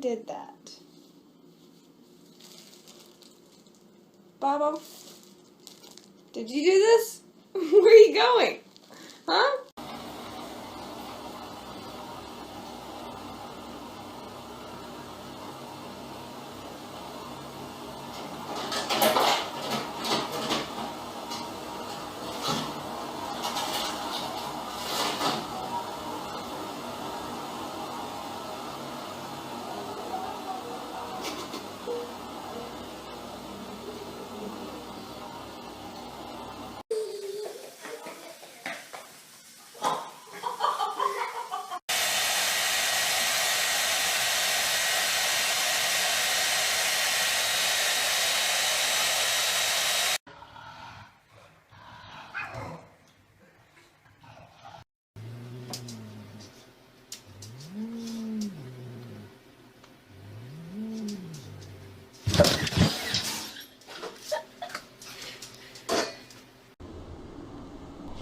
did that. Bobo, did you do this? Where are you going? Huh?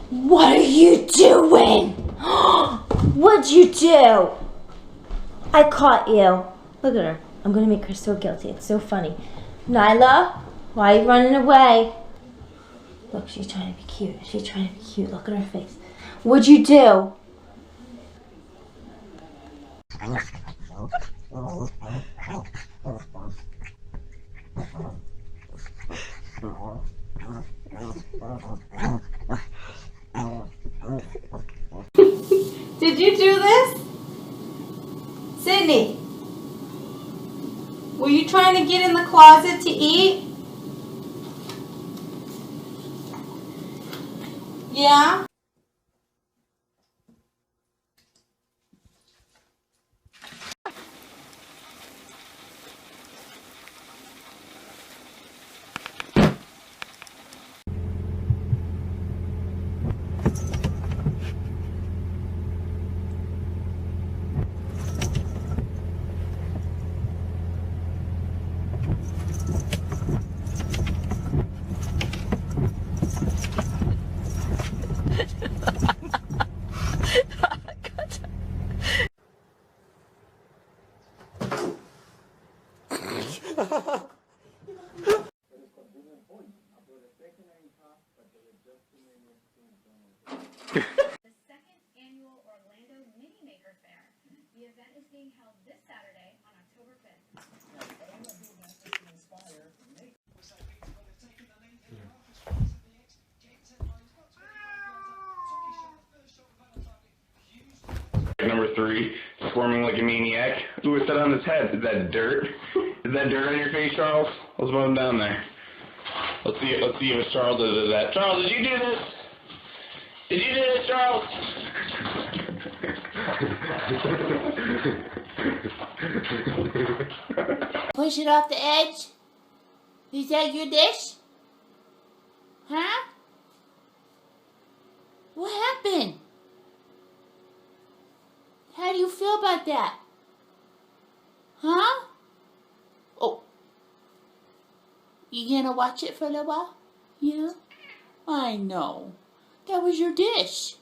What are you doing? What'd you do? I caught you. Look at her. I'm gonna make her so guilty. It's so funny. Nyla, why are you running away? Look, she's trying to be cute. She's trying to be cute. Look at her face. What'd you do? Did you do this? Sydney, were you trying to get in the closet to eat? Yeah? The second annual Orlando Mini Maker Fair. The event is being held this Saturday on October 5th. Number 3, squirming like a maniac. Ooh, what's that on his head? Is that dirt? Is that dirt on your face, Charles? Let's move him down there. Let's see if Charles did that. Charles, did you do this? Did you do this, Charles? Push it off the edge? Is that your dish? Huh? What happened? How do you feel about that? Huh? Oh. You gonna watch it for a little while? Yeah? I know. That was your dish.